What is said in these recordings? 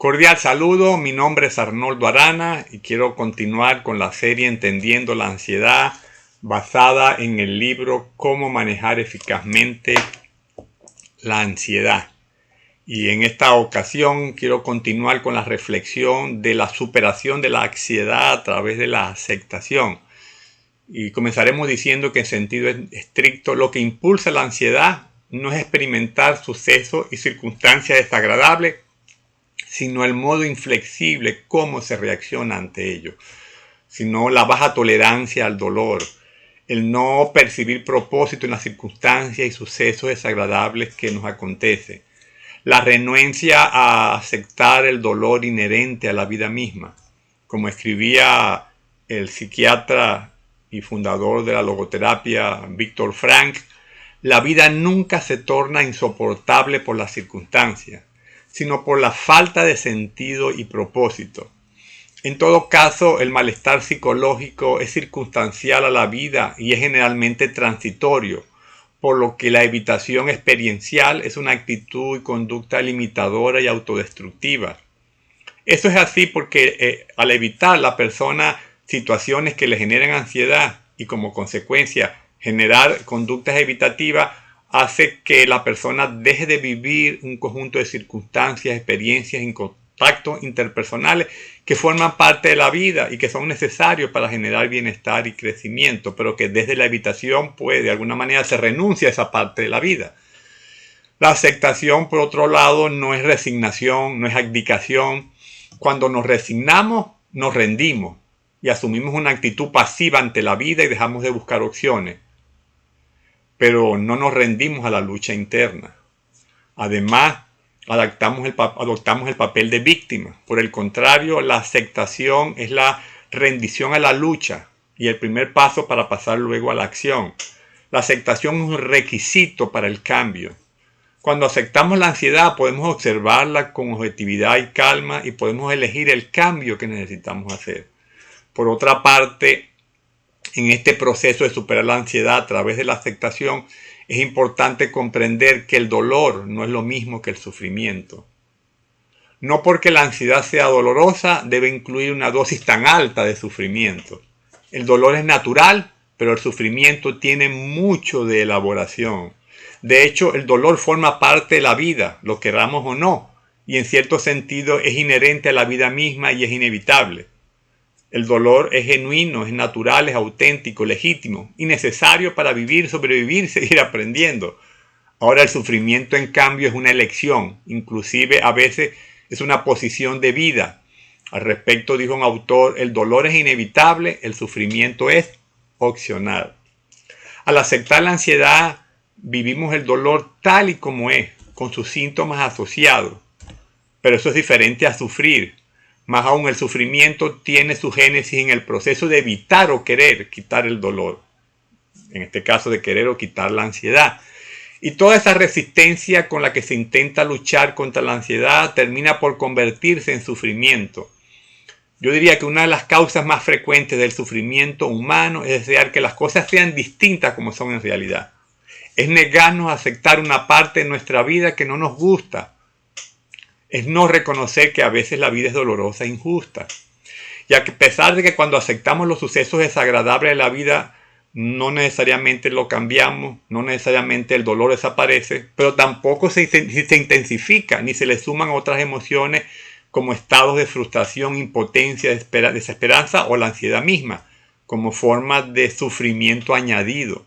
Cordial saludo, mi nombre es Arnoldo Arana y quiero continuar con la serie Entendiendo la Ansiedad basada en el libro Cómo manejar eficazmente la ansiedad. Y en esta ocasión quiero continuar con la reflexión de la superación de la ansiedad a través de la aceptación. Y comenzaremos diciendo que en sentido estricto lo que impulsa la ansiedad no es experimentar sucesos y circunstancias desagradables, sino el modo inflexible cómo se reacciona ante ello, sino la baja tolerancia al dolor, el no percibir propósito en las circunstancias y sucesos desagradables que nos acontecen, la renuencia a aceptar el dolor inherente a la vida misma. Como escribía el psiquiatra y fundador de la logoterapia Viktor Frankl, la vida nunca se torna insoportable por las circunstancias, sino por la falta de sentido y propósito. En todo caso, el malestar psicológico es circunstancial a la vida y es generalmente transitorio, por lo que la evitación experiencial es una actitud y conducta limitadora y autodestructiva. Eso es así porque al evitar la persona situaciones que le generan ansiedad y como consecuencia generar conductas evitativas, hace que la persona deje de vivir un conjunto de circunstancias, experiencias y contactos interpersonales que forman parte de la vida y que son necesarios para generar bienestar y crecimiento, pero que desde la evitación, pues de alguna manera se renuncia a esa parte de la vida. La aceptación, por otro lado, no es resignación, no es abdicación. Cuando nos resignamos, nos rendimos y asumimos una actitud pasiva ante la vida y dejamos de buscar opciones. Pero no nos rendimos a la lucha interna. Además, adoptamos el papel de víctima. Por el contrario, la aceptación es la rendición a la lucha y el primer paso para pasar luego a la acción. La aceptación es un requisito para el cambio. Cuando aceptamos la ansiedad, podemos observarla con objetividad y calma y podemos elegir el cambio que necesitamos hacer. Por otra parte, en este proceso de superar la ansiedad a través de la aceptación, es importante comprender que el dolor no es lo mismo que el sufrimiento. No porque la ansiedad sea dolorosa debe incluir una dosis tan alta de sufrimiento. El dolor es natural, pero el sufrimiento tiene mucho de elaboración. De hecho, el dolor forma parte de la vida, lo queramos o no, y en cierto sentido es inherente a la vida misma y es inevitable. El dolor es genuino, es natural, es auténtico, legítimo y necesario para vivir, sobrevivir, seguir aprendiendo. Ahora el sufrimiento, en cambio, es una elección, inclusive a veces es una posición de vida. Al respecto dijo un autor, el dolor es inevitable, el sufrimiento es opcional. Al aceptar la ansiedad, vivimos el dolor tal y como es, con sus síntomas asociados. Pero eso es diferente a sufrir. Más aún, el sufrimiento tiene su génesis en el proceso de evitar o querer quitar el dolor. En este caso, de querer o quitar la ansiedad. Y toda esa resistencia con la que se intenta luchar contra la ansiedad termina por convertirse en sufrimiento. Yo diría que una de las causas más frecuentes del sufrimiento humano es desear que las cosas sean distintas como son en realidad. Es negarnos a aceptar una parte de nuestra vida que no nos gusta. Es no reconocer que a veces la vida es dolorosa e injusta. Y a pesar de que cuando aceptamos los sucesos desagradables de la vida, no necesariamente lo cambiamos, no necesariamente el dolor desaparece, pero tampoco se intensifica ni se le suman otras emociones como estados de frustración, impotencia, desesperanza o la ansiedad misma, como forma de sufrimiento añadido.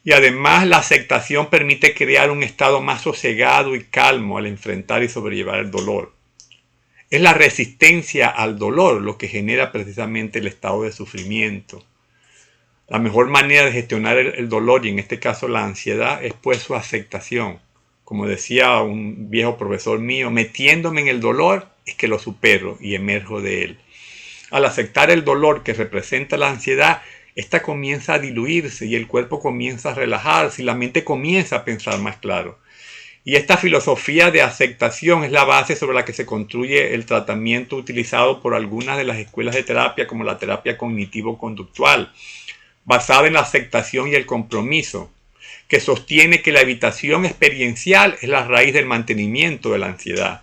Y además la aceptación permite crear un estado más sosegado y calmo al enfrentar y sobrellevar el dolor. Es la resistencia al dolor lo que genera precisamente el estado de sufrimiento. La mejor manera de gestionar el dolor, y en este caso la ansiedad, es pues su aceptación. Como decía un viejo profesor mío, metiéndome en el dolor es que lo supero y emerjo de él. Al aceptar el dolor que representa la ansiedad, esta comienza a diluirse y el cuerpo comienza a relajarse y la mente comienza a pensar más claro. Y esta filosofía de aceptación es la base sobre la que se construye el tratamiento utilizado por algunas de las escuelas de terapia, como la terapia cognitivo-conductual, basada en la aceptación y el compromiso, que sostiene que la evitación experiencial es la raíz del mantenimiento de la ansiedad.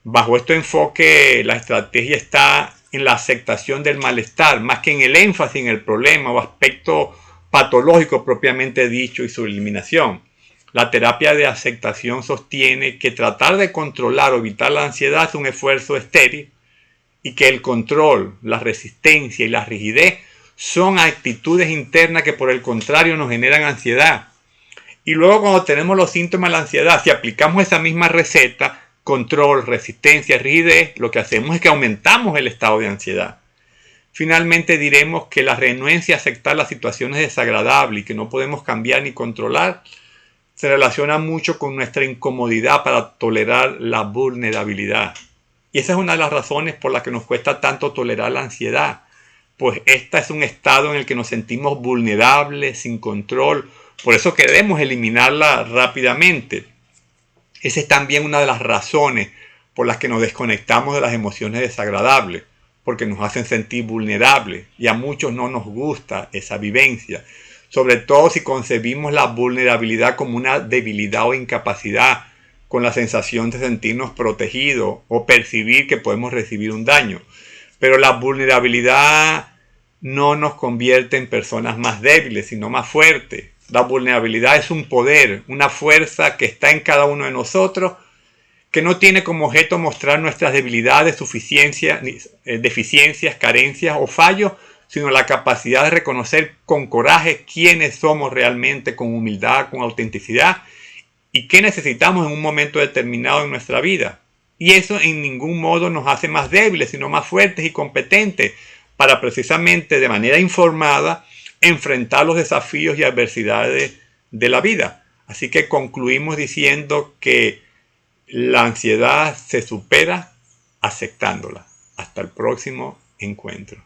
Bajo este enfoque, la estrategia está en la aceptación del malestar, más que en el énfasis en el problema o aspecto patológico propiamente dicho y su eliminación. La terapia de aceptación sostiene que tratar de controlar o evitar la ansiedad es un esfuerzo estéril y que el control, la resistencia y la rigidez son actitudes internas que por el contrario nos generan ansiedad. Y luego cuando tenemos los síntomas de la ansiedad, si aplicamos esa misma receta, control, resistencia, rigidez, lo que hacemos es que aumentamos el estado de ansiedad. Finalmente diremos que la renuencia a aceptar las situaciones desagradables y que no podemos cambiar ni controlar se relaciona mucho con nuestra incomodidad para tolerar la vulnerabilidad. Y esa es una de las razones por las que nos cuesta tanto tolerar la ansiedad, pues esta es un estado en el que nos sentimos vulnerables, sin control, por eso queremos eliminarla rápidamente. Esa es también una de las razones por las que nos desconectamos de las emociones desagradables, porque nos hacen sentir vulnerables y a muchos no nos gusta esa vivencia, sobre todo si concebimos la vulnerabilidad como una debilidad o incapacidad, con la sensación de sentirnos protegidos o percibir que podemos recibir un daño. Pero la vulnerabilidad no nos convierte en personas más débiles, sino más fuertes. La vulnerabilidad es un poder, una fuerza que está en cada uno de nosotros, que no tiene como objeto mostrar nuestras debilidades, deficiencias, carencias o fallos, sino la capacidad de reconocer con coraje quiénes somos realmente, con humildad, con autenticidad, y qué necesitamos en un momento determinado en nuestra vida. Y eso en ningún modo nos hace más débiles, sino más fuertes y competentes para precisamente de manera informada enfrentar los desafíos y adversidades de la vida. Así que concluimos diciendo que la ansiedad se supera aceptándola. Hasta el próximo encuentro.